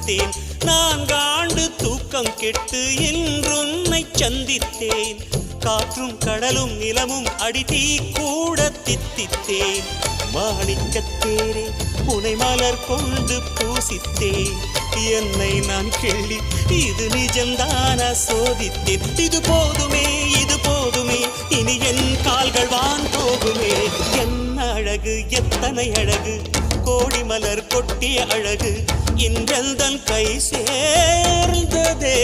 ரசித்தேன். 4 ஆண்டு தூக்கம் கெட்டு இன்றுன்னை சந்தித்தேன். காற்றும் கடலும் நிலமும் அடித்தீ கூட தித்தித்தேன். மாணிக்கத்தேரே உனை மலர் கொண்டு பூசித்தேன். என்னை நான் கிள்ளி இது நிஜம்தானா சோதித்தேன். இது போதுமே இது போதுமே இனி என் கால்கள் வான் போகுமே. என்ன அழகு எத்தனை அழகு கோடி மலர் கொட்டிய அழகு இன்றெந்தன் கை சேர்ந்ததே.